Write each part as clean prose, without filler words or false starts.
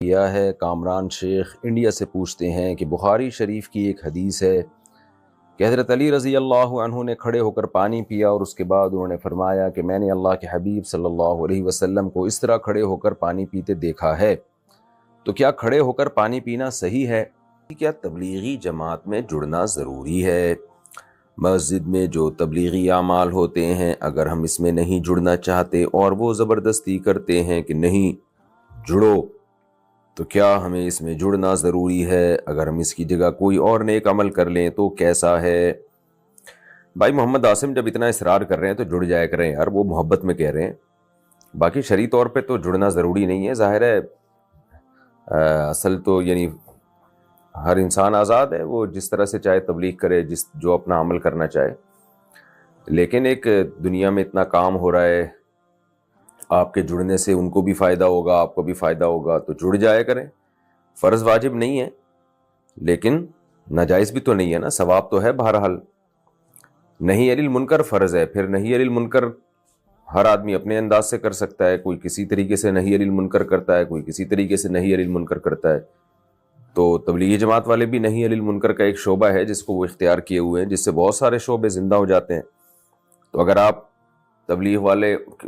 کیا ہے کامران شیخ انڈیا سے پوچھتے ہیں کہ بخاری شریف کی ایک حدیث ہے کہ حضرت علی رضی اللہ عنہ نے کھڑے ہو کر پانی پیا اور اس کے بعد انہوں نے فرمایا کہ میں نے اللہ کے حبیب صلی اللہ علیہ وسلم کو اس طرح کھڑے ہو کر پانی پیتے دیکھا ہے، تو کیا کھڑے ہو کر پانی پینا صحیح ہے؟ کیا تبلیغی جماعت میں جڑنا ضروری ہے؟ مسجد میں جو تبلیغی اعمال ہوتے ہیں اگر ہم اس میں نہیں جڑنا چاہتے اور وہ زبردستی کرتے ہیں کہ نہیں جڑو، تو کیا ہمیں اس میں جڑنا ضروری ہے؟ اگر ہم اس کی جگہ کوئی اور نیک عمل کر لیں تو کیسا ہے؟ بھائی محمد عاصم جب اتنا اصرار کر رہے ہیں تو جڑ جایا کریں یار، وہ محبت میں کہہ رہے ہیں، باقی شرعی طور پہ تو جڑنا ضروری نہیں ہے۔ ظاہر ہے اصل تو یعنی ہر انسان آزاد ہے، وہ جس طرح سے چاہے تبلیغ کرے، جو اپنا عمل کرنا چاہے، لیکن ایک دنیا میں اتنا کام ہو رہا ہے، آپ کے جڑنے سے ان کو بھی فائدہ ہوگا، آپ کو بھی فائدہ ہوگا، تو جڑ جایا کریں۔ فرض واجب نہیں ہے لیکن ناجائز بھی تو نہیں ہے نا، ثواب تو ہے بہرحال۔ نہی عن المنکر فرض ہے، پھر نہی عن المنکر ہر آدمی اپنے انداز سے کر سکتا ہے، کوئی کسی طریقے سے نہی عن المنکر کرتا ہے، کوئی کسی طریقے سے نہی عن المنکر کرتا ہے۔ تو تبلیغی جماعت والے بھی نہی عن المنکر کا ایک شعبہ ہے جس کو وہ اختیار کیے ہوئے ہیں، جس سے بہت سارے شعبے زندہ ہو جاتے ہیں۔ تو اگر آپ تبلیغ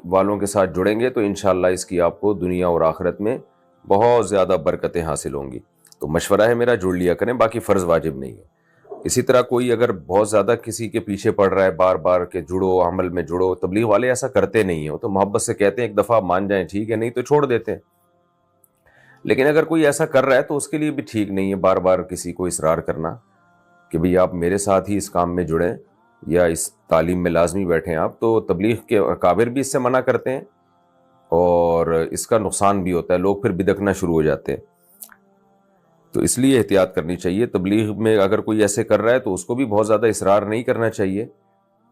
والوں کے ساتھ جڑیں گے تو انشاءاللہ اس کی آپ کو دنیا اور آخرت میں بہت زیادہ برکتیں حاصل ہوں گی۔ تو مشورہ ہے میرا، جڑ لیا کریں، باقی فرض واجب نہیں ہے۔ اسی طرح کوئی اگر بہت زیادہ کسی کے پیچھے پڑ رہا ہے بار بار کہ جڑو، عمل میں جڑو، تبلیغ والے ایسا کرتے نہیں ہیں، وہ تو محبت سے کہتے ہیں ایک دفعہ مان جائیں ٹھیک ہے، نہیں تو چھوڑ دیتے ہیں۔ لیکن اگر کوئی ایسا کر رہا ہے تو اس کے لیے بھی ٹھیک نہیں ہے بار بار کسی کو اصرار کرنا کہ بھئی آپ میرے ساتھ ہی اس کام میں جڑیں یا اس تعلیم میں لازمی بیٹھیں آپ۔ تو تبلیغ کے اکابر بھی اس سے منع کرتے ہیں اور اس کا نقصان بھی ہوتا ہے، لوگ پھر بدکنا شروع ہو جاتے ہیں۔ تو اس لیے احتیاط کرنی چاہیے، تبلیغ میں اگر کوئی ایسے کر رہا ہے تو اس کو بھی بہت زیادہ اصرار نہیں کرنا چاہیے،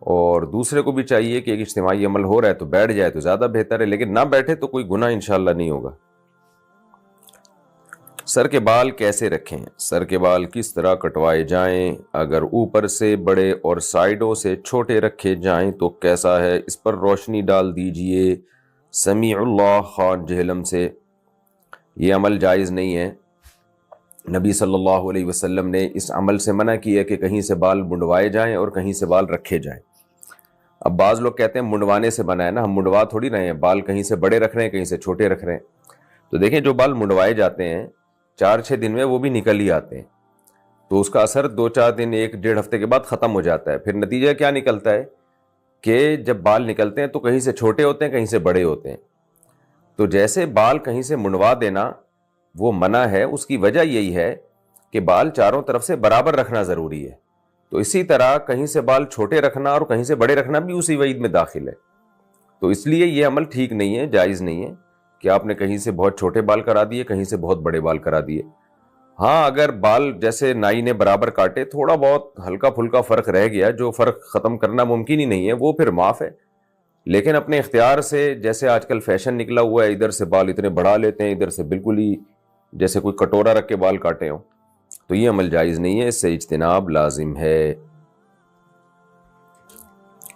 اور دوسرے کو بھی چاہیے کہ ایک اجتماعی عمل ہو رہا ہے تو بیٹھ جائے تو زیادہ بہتر ہے، لیکن نہ بیٹھے تو کوئی گناہ انشاءاللہ نہیں ہوگا۔ سر کے بال کیسے رکھیں؟ سر کے بال کس طرح کٹوائے جائیں؟ اگر اوپر سے بڑے اور سائیڈوں سے چھوٹے رکھے جائیں تو کیسا ہے؟ اس پر روشنی ڈال دیجئے۔ سمیع اللہ خان جہلم سے۔ یہ عمل جائز نہیں ہے، نبی صلی اللہ علیہ وسلم نے اس عمل سے منع کیا کہ کہیں سے بال منڈوائے جائیں اور کہیں سے بال رکھے جائیں۔ اب بعض لوگ کہتے ہیں منڈوانے سے منع ہے نا، ہم منڈوا تھوڑی رہے ہیں، بال کہیں سے بڑے رکھ رہے ہیں کہیں سے چھوٹے رکھ رہے ہیں۔ تو دیکھیں جو بال منڈوائے جاتے ہیں 4-6 دن میں وہ بھی نکل ہی آتے ہیں، تو اس کا اثر 2-4 دن 1-1.5 ہفتے کے بعد ختم ہو جاتا ہے۔ پھر نتیجہ کیا نکلتا ہے کہ جب بال نکلتے ہیں تو کہیں سے چھوٹے ہوتے ہیں کہیں سے بڑے ہوتے ہیں۔ تو جیسے بال کہیں سے منڈوا دینا وہ منع ہے، اس کی وجہ یہی ہے کہ بال چاروں طرف سے برابر رکھنا ضروری ہے، تو اسی طرح کہیں سے بال چھوٹے رکھنا اور کہیں سے بڑے رکھنا بھی اسی وعید میں داخل ہے۔ تو اس لیے یہ عمل ٹھیک نہیں ہے، جائز نہیں ہے کہ آپ نے کہیں سے بہت چھوٹے بال کرا دیے کہیں سے بہت بڑے بال کرا دیے۔ ہاں اگر بال جیسے نائی نے برابر کاٹے، تھوڑا بہت ہلکا پھلکا فرق رہ گیا جو فرق ختم کرنا ممکن ہی نہیں ہے، وہ پھر معاف ہے، لیکن اپنے اختیار سے جیسے آج کل فیشن نکلا ہوا ہے، ادھر سے بال اتنے بڑھا لیتے ہیں، ادھر سے بالکل ہی جیسے کوئی کٹورا رکھ کے بال کاٹے ہوں، تو یہ عمل جائز نہیں ہے، اس سے اجتناب لازم ہے۔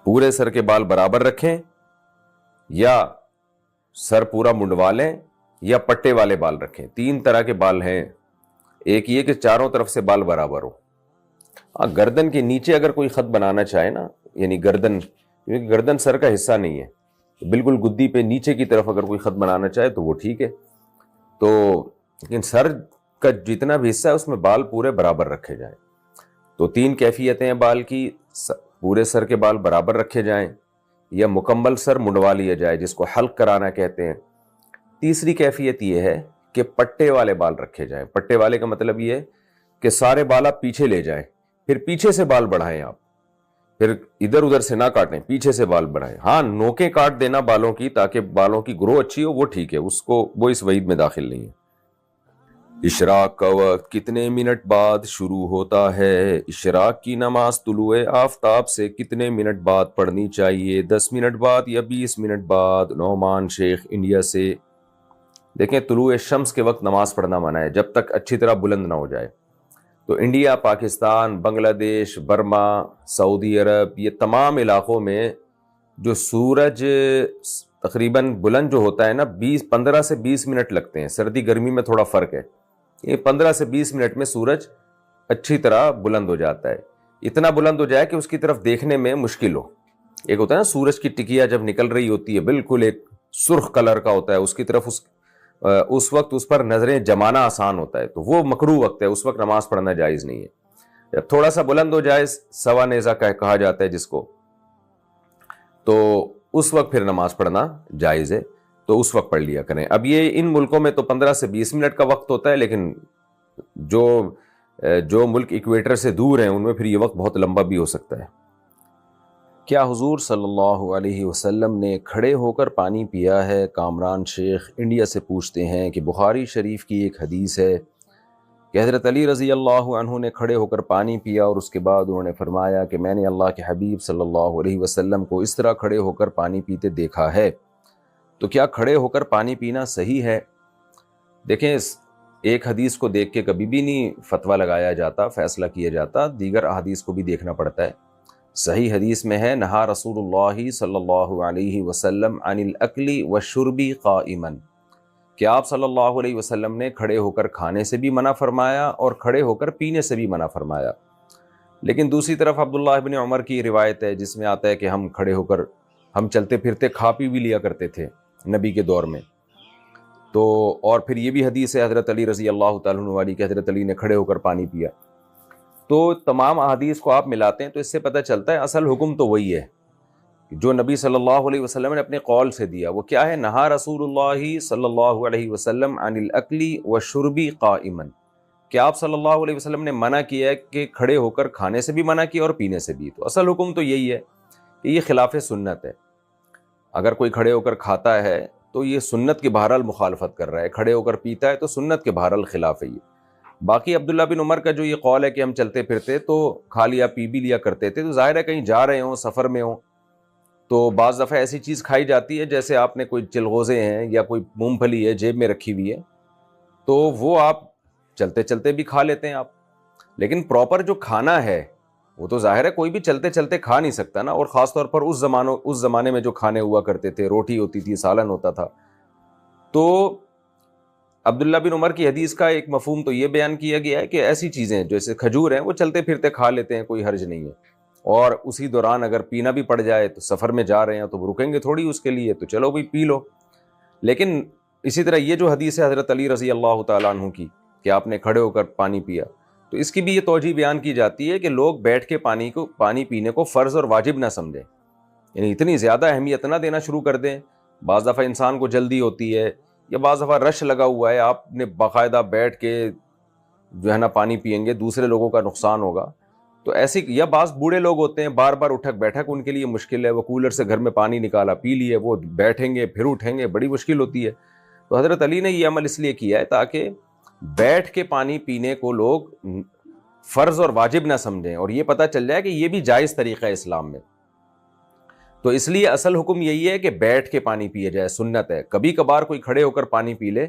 پورے سر کے بال برابر رکھیں یا سر پورا منڈوا لیں یا پٹے والے بال رکھیں۔ 3 طرح کے بال ہیں، ایک یہ کہ چاروں طرف سے بال برابر ہو۔ گردن کے نیچے اگر کوئی خط بنانا چاہے نا، یعنی گردن، کیونکہ گردن سر کا حصہ نہیں ہے، بالکل گدی پہ نیچے کی طرف اگر کوئی خط بنانا چاہے تو وہ ٹھیک ہے، تو لیکن سر کا جتنا بھی حصہ ہے اس میں بال پورے برابر رکھے جائیں۔ تو 3 کیفیتیں ہیں بال کی، پورے سر کے بال برابر رکھے جائیں یا مکمل سر منڈوا لیا جائے جس کو حلق کرانا کہتے ہیں۔ تیسری کیفیت یہ ہے کہ پٹے والے بال رکھے جائیں۔ پٹے والے کا مطلب یہ ہے کہ سارے بال آپ پیچھے لے جائیں، پھر پیچھے سے بال بڑھائیں، آپ پھر ادھر ادھر سے نہ کاٹیں، پیچھے سے بال بڑھائیں۔ ہاں نوکیں کاٹ دینا بالوں کی تاکہ بالوں کی گرو اچھی ہو، وہ ٹھیک ہے، وہ اس وعید میں داخل نہیں ہے۔ اشراق کا وقت کتنے منٹ بعد شروع ہوتا ہے؟ اشراق کی نماز طلوع آفتاب سے کتنے منٹ بعد پڑھنی چاہیے؟ 10 منٹ بعد یا 20 منٹ بعد؟ نعمان شیخ انڈیا سے۔ دیکھیں طلوع شمس کے وقت نماز پڑھنا منع ہے جب تک اچھی طرح بلند نہ ہو جائے۔ تو انڈیا، پاکستان، بنگلہ دیش، برما، سعودی عرب، یہ تمام علاقوں میں جو سورج تقریباً بلند جو ہوتا ہے نا 15 سے 20 منٹ لگتے ہیں، سردی گرمی میں تھوڑا فرق ہے، یہ 15 سے 20 منٹ میں سورج اچھی طرح بلند ہو جاتا ہے، اتنا بلند ہو جائے کہ اس کی طرف دیکھنے میں مشکل ہو۔ ایک ہوتا ہے نا سورج کی ٹکیا جب نکل رہی ہوتی ہے بالکل ایک سرخ کلر کا ہوتا ہے، اس کی طرف اس وقت اس پر نظریں جمانا آسان ہوتا ہے، تو وہ مکروہ وقت ہے، اس وقت نماز پڑھنا جائز نہیں ہے۔ جب تھوڑا سا بلند ہو جائے، سوا نیزہ کہا جاتا ہے جس کو، تو اس وقت پھر نماز پڑھنا جائز ہے، تو اس وقت پڑھ لیا کریں۔ اب یہ ان ملکوں میں تو 15 سے 20 منٹ کا وقت ہوتا ہے، لیکن جو ملک ایکویٹر سے دور ہیں ان میں پھر یہ وقت بہت لمبا بھی ہو سکتا ہے۔ کیا حضور صلی اللہ علیہ وسلم نے کھڑے ہو کر پانی پیا ہے؟ کامران شیخ انڈیا سے پوچھتے ہیں کہ بخاری شریف کی ایک حدیث ہے کہ حضرت علی رضی اللہ عنہ نے کھڑے ہو کر پانی پیا اور اس کے بعد انہوں نے فرمایا کہ میں نے اللہ کے حبیب صلی اللہ علیہ وسلم کو اس طرح کھڑے ہو کر پانی پیتے دیکھا ہے، تو کیا کھڑے ہو کر پانی پینا صحیح ہے؟ دیکھیں، ایک حدیث کو دیکھ کے کبھی بھی نہیں فتویٰ لگایا جاتا، فیصلہ کیا جاتا، دیگر احادیث کو بھی دیکھنا پڑتا ہے۔ صحیح حدیث میں ہے نہا رسول اللہ صلی اللہ علیہ وسلم عن الاکل والشرب قائما، کہ آپ صلی اللہ علیہ وسلم نے کھڑے ہو کر کھانے سے بھی منع فرمایا اور کھڑے ہو کر پینے سے بھی منع فرمایا۔ لیکن دوسری طرف عبداللہ ابن عمر کی روایت ہے جس میں آتا ہے کہ ہم کھڑے ہو کر ہم چلتے پھرتے کھا پی بھی لیا کرتے تھے نبی کے دور میں۔ تو اور پھر یہ بھی حدیث ہے حضرت علی رضی اللہ تعالیٰ عنہ والی کہ حضرت علی نے کھڑے ہو کر پانی پیا۔ تو تمام احادیث کو آپ ملاتے ہیں تو اس سے پتہ چلتا ہے اصل حکم تو وہی ہے جو نبی صلی اللہ علیہ وسلم نے اپنے قول سے دیا۔ وہ کیا ہے؟ نہا رسول اللہ صلی اللہ علیہ وسلم عن الاکل والشرب قائما، کہ آپ صلی اللہ علیہ وسلم نے منع کیا ہے کہ کھڑے ہو کر کھانے سے بھی منع کیا اور پینے سے بھی۔ تو اصل حکم تو یہی ہے کہ یہ خلاف سنت ہے۔ اگر کوئی کھڑے ہو کر کھاتا ہے تو یہ سنت کے بہرحال مخالفت کر رہا ہے، کھڑے ہو کر پیتا ہے تو سنت کے بہرحال خلاف ہے یہ۔ باقی عبداللہ بن عمر کا جو یہ قول ہے کہ ہم چلتے پھرتے تو کھا لیا پی بھی لیا کرتے تھے، تو ظاہر ہے کہیں جا رہے ہوں، سفر میں ہوں، تو بعض دفعہ ایسی چیز کھائی جاتی ہے جیسے آپ نے کوئی چلغوزے ہیں یا کوئی مونگ پھلی ہے جیب میں رکھی ہوئی ہے، تو وہ آپ چلتے چلتے بھی کھا لیتے ہیں آپ۔ لیکن پراپر جو کھانا ہے وہ تو ظاہر ہے کوئی بھی چلتے چلتے کھا نہیں سکتا نا، اور خاص طور پر اس زمانے میں جو کھانے ہوا کرتے تھے، روٹی ہوتی تھی، سالن ہوتا تھا۔ تو عبداللہ بن عمر کی حدیث کا ایک مفہوم تو یہ بیان کیا گیا ہے کہ ایسی چیزیں جیسے کھجور ہیں وہ چلتے پھرتے کھا لیتے ہیں، کوئی حرج نہیں ہے، اور اسی دوران اگر پینا بھی پڑ جائے تو سفر میں جا رہے ہیں تو رکیں گے تھوڑی اس کے لیے، تو چلو بھائی پی لو۔ لیکن اسی طرح یہ جو حدیث ہے حضرت علی رضی اللہ تعالیٰ عنہ کی کہ آپ نے کھڑے ہو کر پانی پیا، تو اس کی بھی یہ توجہ بیان کی جاتی ہے کہ لوگ بیٹھ کے پانی پینے کو فرض اور واجب نہ سمجھیں، یعنی اتنی زیادہ اہمیت نہ دینا شروع کر دیں۔ بعض دفعہ انسان کو جلدی ہوتی ہے یا بعض دفعہ رش لگا ہوا ہے، آپ نے باقاعدہ بیٹھ کے جو ہے نا پانی پئیں گے، دوسرے لوگوں کا نقصان ہوگا، تو ایسی، یا بعض بوڑھے لوگ ہوتے ہیں بار بار اٹھک بیٹھک ان کے لیے مشکل ہے، وہ کولر سے گھر میں پانی نکالا پی لیے، وہ بیٹھیں گے پھر اٹھیں گے، بڑی مشکل ہوتی ہے۔ تو حضرت علی نے یہ عمل اس لیے کیا ہے تاکہ بیٹھ کے پانی پینے کو لوگ فرض اور واجب نہ سمجھیں، اور یہ پتہ چل جائے کہ یہ بھی جائز طریقہ ہے اسلام میں۔ تو اس لیے اصل حکم یہی ہے کہ بیٹھ کے پانی پیے جائے، سنت ہے۔ کبھی کبھار کوئی کھڑے ہو کر پانی پی لے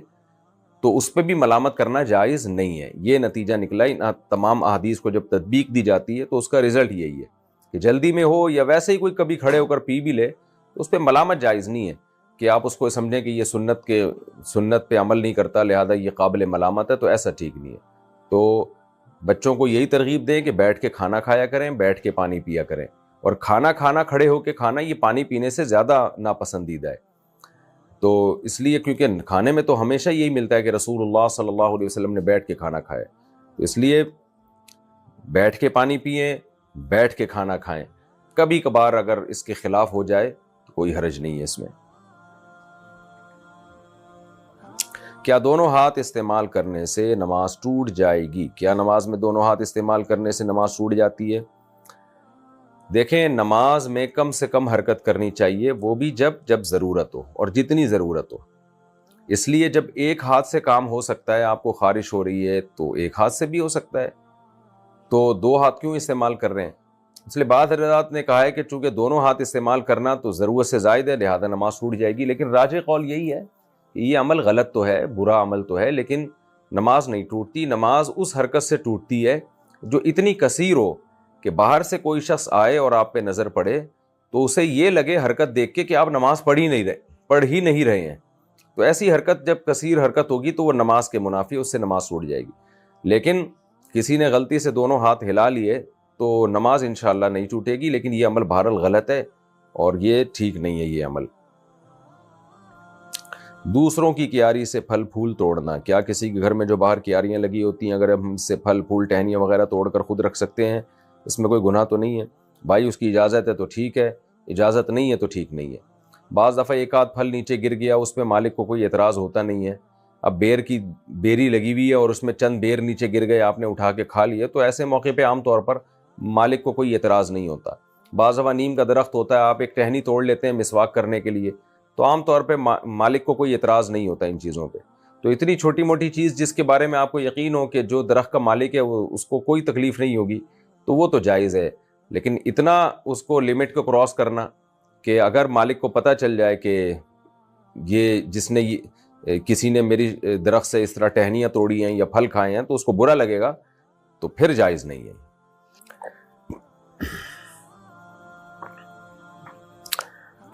تو اس پہ بھی ملامت کرنا جائز نہیں ہے۔ یہ نتیجہ نکلا ان تمام احادیث کو جب تطبیق دی جاتی ہے تو اس کا رزلٹ یہی ہے کہ جلدی میں ہو یا ویسے ہی کوئی کبھی کھڑے ہو کر پی بھی لے تو اس پہ ملامت جائز نہیں ہے کہ آپ اس کو سمجھیں کہ یہ سنت پہ عمل نہیں کرتا لہذا یہ قابل ملامت ہے، تو ایسا ٹھیک نہیں ہے۔ تو بچوں کو یہی ترغیب دیں کہ بیٹھ کے کھانا کھایا کریں، بیٹھ کے پانی پیا کریں، اور کھانا کھڑے ہو کے کھانا یہ پانی پینے سے زیادہ ناپسندیدہ ہے۔ تو اس لیے کیونکہ کھانے میں تو ہمیشہ یہی ملتا ہے کہ رسول اللہ صلی اللہ علیہ وسلم نے بیٹھ کے کھانا کھایا، تو اس لیے بیٹھ کے پانی پئیں، بیٹھ کے کھانا کھائیں۔ کبھی کبھار اگر اس کے خلاف ہو جائے تو کوئی حرج نہیں ہے اس میں۔ کیا دونوں ہاتھ استعمال کرنے سے نماز ٹوٹ جائے گی؟ کیا نماز میں دونوں ہاتھ استعمال کرنے سے نماز ٹوٹ جاتی ہے؟ دیکھیں، نماز میں کم سے کم حرکت کرنی چاہیے، وہ بھی جب ضرورت ہو اور جتنی ضرورت ہو۔ اس لیے جب ایک ہاتھ سے کام ہو سکتا ہے، آپ کو خارش ہو رہی ہے تو ایک ہاتھ سے بھی ہو سکتا ہے، تو دو ہاتھ کیوں استعمال کر رہے ہیں؟ اس لیے بعض حضرات نے کہا ہے کہ چونکہ دونوں ہاتھ استعمال کرنا تو ضرورت سے زائد ہے لہذا نماز ٹوٹ جائے گی، لیکن راجح قول یہی ہے کہ یہ عمل غلط تو ہے، برا عمل تو ہے، لیکن نماز نہیں ٹوٹتی۔ نماز اس حرکت سے ٹوٹتی ہے جو اتنی کثیر ہو کہ باہر سے کوئی شخص آئے اور آپ پہ نظر پڑے تو اسے یہ لگے حرکت دیکھ کے کہ آپ نماز پڑھ پڑھ ہی نہیں رہے ہیں، تو ایسی حرکت جب کثیر حرکت ہوگی تو وہ نماز کے منافی، اس سے نماز ٹوٹ جائے گی. لیکن کسی نے غلطی سے دونوں ہاتھ ہلا لیے تو نماز انشاءاللہ نہیں ٹوٹے گی، لیکن یہ عمل بہرحال غلط ہے اور یہ ٹھیک نہیں ہے یہ عمل. دوسروں کی کیاری سے پھل پھول توڑنا، کیا کسی کے گھر میں جو باہر کیاریاں لگی ہوتی ہیں اگر ہم اس سے پھل پھول ٹہنیاں وغیرہ توڑ کر خود رکھ سکتے ہیں؟ اس میں کوئی گناہ تو نہیں ہے بھائی، اس کی اجازت ہے تو ٹھیک ہے، اجازت نہیں ہے تو ٹھیک نہیں ہے. بعض دفعہ ایک آدھ پھل نیچے گر گیا، اس پہ مالک کو کوئی اعتراض ہوتا نہیں ہے. اب بیر کی بیری لگی ہوئی ہے اور اس میں چند بیر نیچے گر گئے، آپ نے اٹھا کے کھا لیے، تو ایسے موقع پہ عام طور پر مالک کو کوئی اعتراض نہیں ہوتا. بعض دفعہ نیم کا درخت ہوتا ہے، آپ ایک ٹہنی توڑ لیتے ہیں مسواک کرنے کے لیے، تو عام طور پہ مالک کو کوئی اعتراض نہیں ہوتا ان چیزوں پہ. تو اتنی چھوٹی موٹی چیز جس کے بارے میں آپ کو یقین ہو کہ جو درخت کا مالک ہے وہ اس کو کوئی تکلیف نہیں ہوگی، تو وہ تو جائز ہے. لیکن اتنا اس کو لمٹ کو کراس کرنا کہ اگر مالک کو پتہ چل جائے کہ یہ جس نے کسی نے میری درخت سے اس طرح ٹہنیاں توڑی ہیں یا پھل کھائے ہیں تو اس کو برا لگے گا، تو پھر جائز نہیں ہے.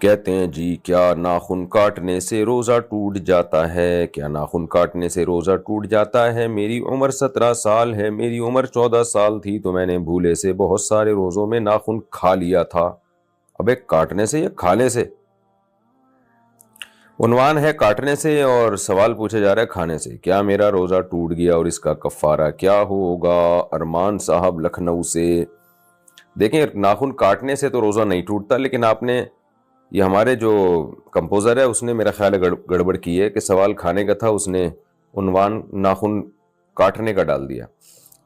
کہتے ہیں جی کیا ناخن کاٹنے سے روزہ ٹوٹ جاتا ہے؟ کیا ناخن کاٹنے سے روزہ ٹوٹ جاتا ہے؟ میری عمر 17 سال ہے، میری عمر 14 سال تھی تو میں نے بھولے سے بہت سارے روزوں میں ناخن کھا لیا تھا. ابے کاٹنے سے یا کھانے سے؟ عنوان ہے کاٹنے سے اور سوال پوچھا جا رہا ہے کھانے سے. کیا میرا روزہ ٹوٹ گیا اور اس کا کفارہ کیا ہوگا؟ ارمان صاحب لکھنؤ سے. دیکھیں ناخن کاٹنے سے تو روزہ نہیں ٹوٹتا، لیکن آپ نے یہ ہمارے جو کمپوزر ہے اس نے میرا خیال ہے گڑبڑ کی ہے کہ سوال کھانے کا تھا، اس نے عنوان ناخن کاٹنے کا ڈال دیا.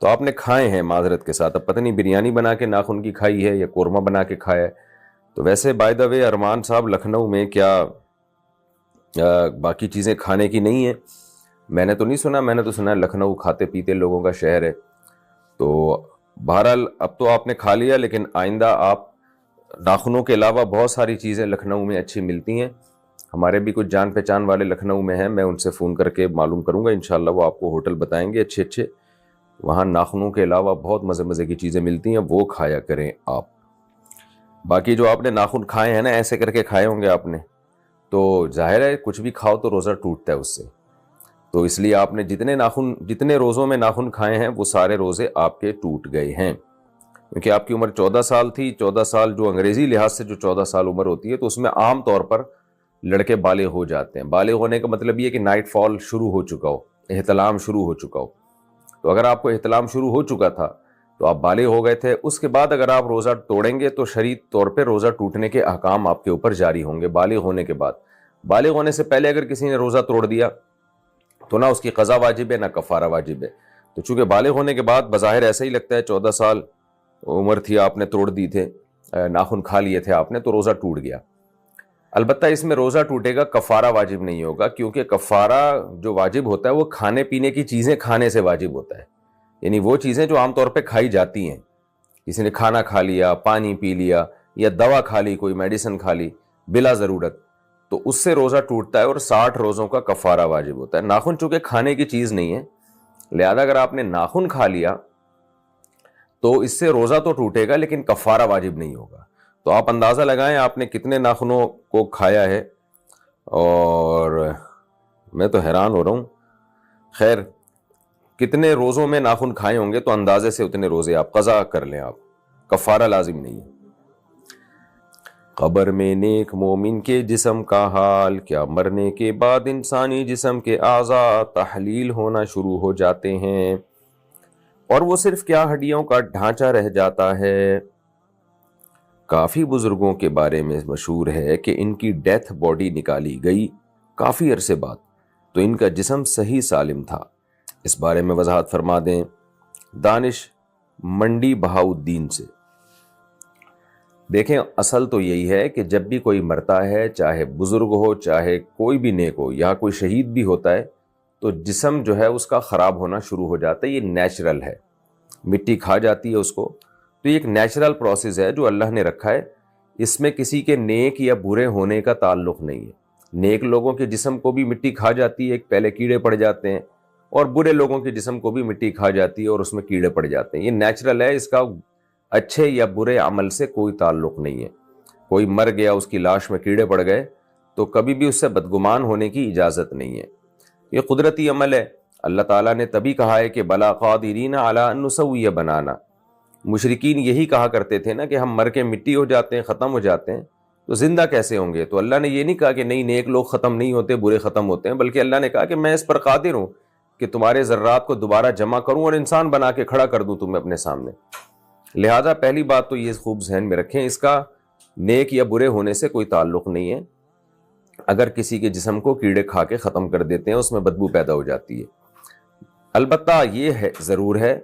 تو آپ نے کھائے ہیں معذرت کے ساتھ، اب پتہ نہیں بریانی بنا کے ناخن کی کھائی ہے یا قورمہ بنا کے کھایا ہے. تو ویسے بائی دا وے ارمان صاحب لکھنؤ میں کیا باقی چیزیں کھانے کی نہیں ہیں؟ میں نے تو نہیں سنا، میں نے تو سنا لکھنؤ کھاتے پیتے لوگوں کا شہر ہے. تو بہرحال اب تو آپ نے کھا لیا، لیکن آئندہ آپ ناخنوں کے علاوہ بہت ساری چیزیں لکھنؤ میں اچھی ملتی ہیں. ہمارے بھی کچھ جان پہچان والے لکھنؤ میں ہیں، میں ان سے فون کر کے معلوم کروں گا، انشاءاللہ وہ آپ کو ہوٹل بتائیں گے اچھے اچھے. وہاں ناخنوں کے علاوہ بہت مزے مزے کی چیزیں ملتی ہیں، وہ کھایا کریں آپ. باقی جو آپ نے ناخن کھائے ہیں نا، ایسے کر کے کھائے ہوں گے آپ نے، تو ظاہر ہے کچھ بھی کھاؤ تو روزہ ٹوٹتا ہے اس سے. تو اس لیے آپ نے جتنے روزوں میں ناخن کھائے ہیں وہ سارے روزے آپ کے ٹوٹ گئے ہیں. کیونکہ آپ کی عمر 14 سال تھی، 14 سال جو انگریزی لحاظ سے جو 14 سال عمر ہوتی ہے تو اس میں عام طور پر لڑکے بالغ ہو جاتے ہیں. بالغ ہونے کا مطلب یہ کہ نائٹ فال شروع ہو چکا ہو، احتلام شروع ہو چکا ہو. تو اگر آپ کو احتلام شروع ہو چکا تھا تو آپ بالغ ہو گئے تھے. اس کے بعد اگر آپ روزہ توڑیں گے تو شرعی طور پہ روزہ ٹوٹنے کے احکام آپ کے اوپر جاری ہوں گے بالغ ہونے کے بعد. بالغ ہونے سے پہلے اگر کسی نے روزہ توڑ دیا تو نہ اس کی قضا واجب ہے نہ کفارہ واجب ہے. تو چونکہ بالغ ہونے کے بعد بظاہر ایسا ہی لگتا ہے 14 سال عمر تھی آپ نے توڑ دی تھے، ناخن کھا لیے تھے آپ نے، تو روزہ ٹوٹ گیا. البتہ اس میں روزہ ٹوٹے گا، کفارہ واجب نہیں ہوگا، کیونکہ کفارہ جو واجب ہوتا ہے وہ کھانے پینے کی چیزیں کھانے سے واجب ہوتا ہے. یعنی وہ چیزیں جو عام طور پہ کھائی جاتی ہیں، کسی نے کھانا کھا لیا، پانی پی لیا یا دوا کھا لی، کوئی میڈیسن کھا لی بلا ضرورت، تو اس سے روزہ ٹوٹتا ہے اور 60 روزوں کا کفارہ واجب ہوتا ہے. ناخن چونکہ کھانے کی چیز نہیں ہے، لہذا اگر آپ نے ناخن کھا لیا تو اس سے روزہ تو ٹوٹے گا لیکن کفارہ واجب نہیں ہوگا. تو آپ اندازہ لگائیں آپ نے کتنے ناخنوں کو کھایا ہے، اور میں تو حیران ہو رہا ہوں. خیر کتنے روزوں میں ناخن کھائے ہوں گے تو اندازے سے اتنے روزے آپ قضا کر لیں، آپ کفارہ لازم نہیں ہے. قبر میں نیک مومن کے جسم کا حال، کیا مرنے کے بعد انسانی جسم کے اعضاء تحلیل ہونا شروع ہو جاتے ہیں اور وہ صرف کیا ہڈیوں کا ڈھانچہ رہ جاتا ہے؟ کافی بزرگوں کے بارے میں مشہور ہے کہ ان کی ڈیتھ باڈی نکالی گئی کافی عرصے بعد تو ان کا جسم صحیح سالم تھا. اس بارے میں وضاحت فرما دیں دانش منڈی بہاؤالدین سے. دیکھیں اصل تو یہی ہے کہ جب بھی کوئی مرتا ہے، چاہے بزرگ ہو چاہے کوئی بھی نیک ہو یا کوئی شہید بھی ہوتا ہے، تو جسم جو ہے اس کا خراب ہونا شروع ہو جاتا ہے. یہ نیچرل ہے، مٹی کھا جاتی ہے اس کو. تو یہ ایک نیچرل پروسیس ہے جو اللہ نے رکھا ہے، اس میں کسی کے نیک یا برے ہونے کا تعلق نہیں ہے. نیک لوگوں کے جسم کو بھی مٹی کھا جاتی ہے، پہلے کیڑے پڑ جاتے ہیں، اور برے لوگوں کے جسم کو بھی مٹی کھا جاتی ہے اور اس میں کیڑے پڑ جاتے ہیں. یہ نیچرل ہے، اس کا اچھے یا برے عمل سے کوئی تعلق نہیں ہے. کوئی مر گیا، اس کی لاش میں کیڑے پڑ گئے تو کبھی بھی اس سے بدگمان ہونے کی اجازت نہیں ہے. یہ قدرتی عمل ہے. اللہ تعالیٰ نے تبھی کہا ہے کہ بلا قادرین علی ان نسوی بنانا. مشرکین یہی کہا کرتے تھے نا کہ ہم مر کے مٹی ہو جاتے ہیں، ختم ہو جاتے ہیں، تو زندہ کیسے ہوں گے؟ تو اللہ نے یہ نہیں کہا کہ نہیں نیک لوگ ختم نہیں ہوتے، برے ختم ہوتے ہیں، بلکہ اللہ نے کہا کہ میں اس پر قادر ہوں کہ تمہارے ذرات کو دوبارہ جمع کروں اور انسان بنا کے کھڑا کر دوں تمہیں اپنے سامنے. لہٰذا پہلی بات تو یہ خوب ذہن میں رکھیں، اس کا نیک یا برے ہونے سے کوئی تعلق نہیں ہے. اگر کسی کے جسم کو کیڑے کھا کے ختم کر دیتے ہیں، اس میں بدبو پیدا ہو جاتی ہے. البتہ یہ ہے ضرور ہے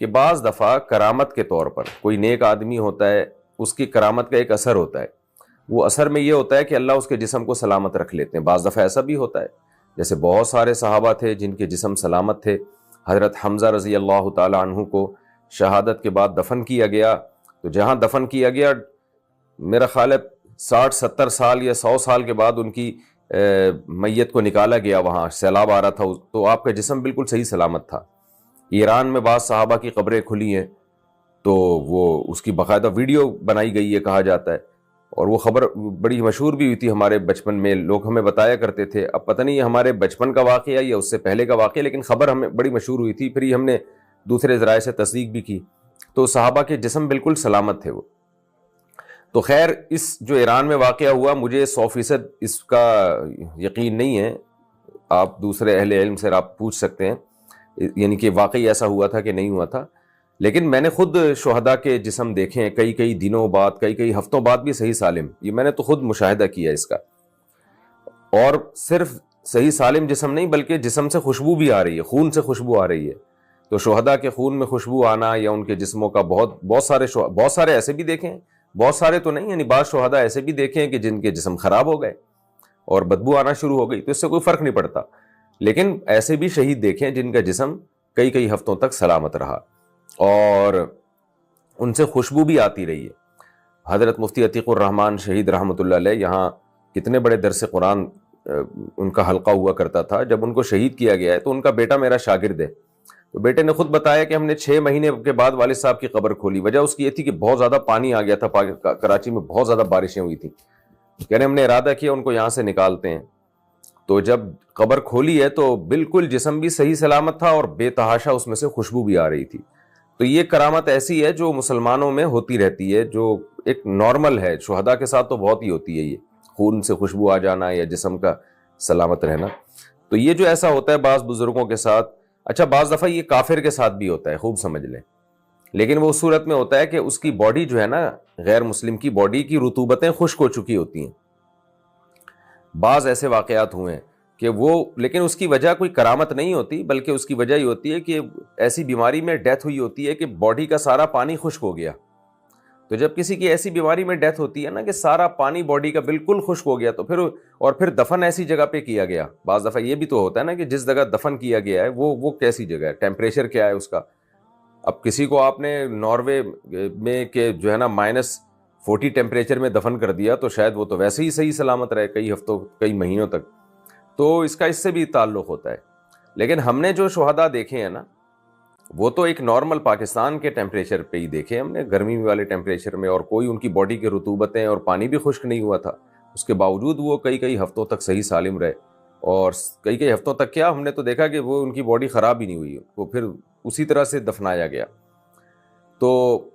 کہ بعض دفعہ کرامت کے طور پر کوئی نیک آدمی ہوتا ہے، اس کی کرامت کا ایک اثر ہوتا ہے. وہ اثر میں یہ ہوتا ہے کہ اللہ اس کے جسم کو سلامت رکھ لیتے ہیں. بعض دفعہ ایسا بھی ہوتا ہے، جیسے بہت سارے صحابہ تھے جن کے جسم سلامت تھے. حضرت حمزہ رضی اللہ تعالی عنہ کو شہادت کے بعد دفن کیا گیا، تو جہاں دفن کیا گیا میرا خیال ہے 60-70 سال یا 100 سال کے بعد ان کی میت کو نکالا گیا. وہاں سیلاب آ رہا تھا تو آپ کا جسم بالکل صحیح سلامت تھا. ایران میں بعض صحابہ کی قبریں کھلی ہیں، تو وہ اس کی باقاعدہ ویڈیو بنائی گئی ہے کہا جاتا ہے، اور وہ خبر بڑی مشہور بھی ہوئی تھی ہمارے بچپن میں. لوگ ہمیں بتایا کرتے تھے. اب پتہ نہیں یہ ہمارے بچپن کا واقعہ یا اس سے پہلے کا واقعہ، لیکن خبر ہمیں بڑی مشہور ہوئی تھی. پھر یہ ہم نے دوسرے ذرائع سے تصدیق بھی کی، تو صحابہ کے جسم بالکل سلامت تھے وہ. تو خیر اس جو ایران میں واقعہ ہوا، مجھے 100% اس کا یقین نہیں ہے. آپ دوسرے اہل علم سے آپ پوچھ سکتے ہیں، یعنی کہ واقعی ایسا ہوا تھا کہ نہیں ہوا تھا. لیکن میں نے خود شہداء کے جسم دیکھے ہیں کئی دنوں بعد، کئی ہفتوں بعد بھی صحیح سالم. یہ میں نے تو خود مشاہدہ کیا اس کا. اور صرف صحیح سالم جسم نہیں، بلکہ جسم سے خوشبو بھی آ رہی ہے، خون سے خوشبو آ رہی ہے. تو شہداء کے خون میں خوشبو آنا یا ان کے جسموں کا بہت سارے ایسے بھی دیکھے ہیں، بہت سارے تو نہیں، یعنی بعض شہداء ایسے بھی دیکھے ہیں کہ جن کے جسم خراب ہو گئے اور بدبو آنا شروع ہو گئی، تو اس سے کوئی فرق نہیں پڑتا. لیکن ایسے بھی شہید دیکھیں جن کا جسم کئی ہفتوں تک سلامت رہا اور ان سے خوشبو بھی آتی رہی ہے. حضرت مفتی عتیق الرحمن شہید رحمۃ اللہ علیہ یہاں کتنے بڑے درس قرآن ان کا حلقہ ہوا کرتا تھا. جب ان کو شہید کیا گیا ہے تو ان کا بیٹا میرا شاگرد ہے. تو بیٹے نے خود بتایا کہ ہم نے 6 مہینے کے بعد والد صاحب کی قبر کھولی. وجہ اس کی یہ تھی کہ بہت زیادہ پانی آ گیا تھا، کراچی میں بہت زیادہ بارشیں ہوئی تھیں. کہہ رہے ہم نے ارادہ کیا ان کو یہاں سے نکالتے ہیں. تو جب قبر کھولی ہے تو بالکل جسم بھی صحیح سلامت تھا اور بے تحاشا اس میں سے خوشبو بھی آ رہی تھی. تو یہ کرامت ایسی ہے جو مسلمانوں میں ہوتی رہتی ہے، جو ایک نارمل ہے. شہداء کے ساتھ تو بہت ہی ہوتی ہے یہ خون سے خوشبو آ جانا یا جسم کا سلامت رہنا. تو یہ جو ایسا ہوتا ہے بعض بزرگوں کے ساتھ، اچھا بعض دفعہ یہ کافر کے ساتھ بھی ہوتا ہے، خوب سمجھ لیں. لیکن وہ اس صورت میں ہوتا ہے کہ اس کی باڈی جو ہے نا، غیر مسلم کی باڈی کی رطوبتیں خشک ہو چکی ہوتی ہیں. بعض ایسے واقعات ہوئے ہیں کہ لیکن اس کی وجہ کوئی کرامت نہیں ہوتی، بلکہ اس کی وجہ یہ ہوتی ہے کہ ایسی بیماری میں ڈیتھ ہوئی ہوتی ہے کہ باڈی کا سارا پانی خشک ہو گیا. تو جب کسی کی ایسی بیماری میں ڈیتھ ہوتی ہے نا کہ سارا پانی باڈی کا بالکل خشک ہو گیا، تو پھر دفن ایسی جگہ پہ کیا گیا. بعض دفعہ یہ بھی تو ہوتا ہے نا کہ جس جگہ دفن کیا گیا ہے وہ کیسی جگہ ہے، ٹیمپریچر کیا ہے اس کا. اب کسی کو آپ نے ناروے میں کہ جو ہے نا -40 ٹیمپریچر میں دفن کر دیا، تو شاید وہ تو ویسے ہی صحیح سلامت رہے کئی ہفتوں کئی مہینوں تک. تو اس کا اس سے بھی تعلق ہوتا ہے. لیکن ہم نے جو شہداء دیکھے ہیں نا، وہ تو ایک نارمل پاکستان کے ٹیمپریچر پہ ہی دیکھے ہم نے، گرمی والے ٹیمپریچر میں، اور کوئی ان کی باڈی کی رطوبتیں اور پانی بھی خشک نہیں ہوا تھا. اس کے باوجود وہ کئی ہفتوں تک صحیح سالم رہے. اور کئی ہفتوں تک کیا، ہم نے تو دیکھا کہ وہ ان کی باڈی خراب ہی نہیں ہوئی، وہ پھر اسی طرح سے دفنایا گیا. تو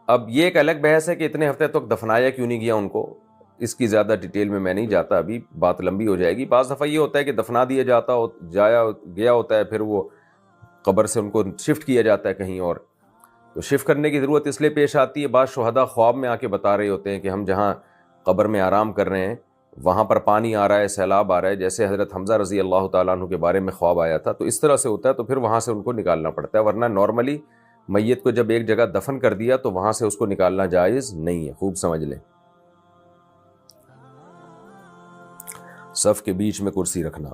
اب یہ ایک الگ بحث ہے کہ اتنے ہفتے تک دفنایا کیوں نہیں گیا ان کو. اس کی زیادہ ڈیٹیل میں نہیں جاتا، ابھی بات لمبی ہو جائے گی. بعض دفعہ یہ ہوتا ہے کہ دفنا دیا گیا ہوتا ہے، پھر وہ قبر سے ان کو شفٹ کیا جاتا ہے کہیں اور. تو شفٹ کرنے کی ضرورت اس لیے پیش آتی ہے، بعض شہداء خواب میں آ کے بتا رہے ہوتے ہیں کہ ہم جہاں قبر میں آرام کر رہے ہیں وہاں پر پانی آ رہا ہے، سیلاب آ رہا ہے، جیسے حضرت حمزہ رضی اللہ تعالیٰ عنہ کے بارے میں خواب آیا تھا. تو اس طرح سے ہوتا ہے، تو پھر وہاں سے ان کو نکالنا پڑتا ہے. ورنہ نارملی میت کو جب ایک جگہ دفن کر دیا تو وہاں سے اس کو نکالنا جائز نہیں ہے. خوب سمجھ لیں. صف کے بیچ میں کرسی رکھنا.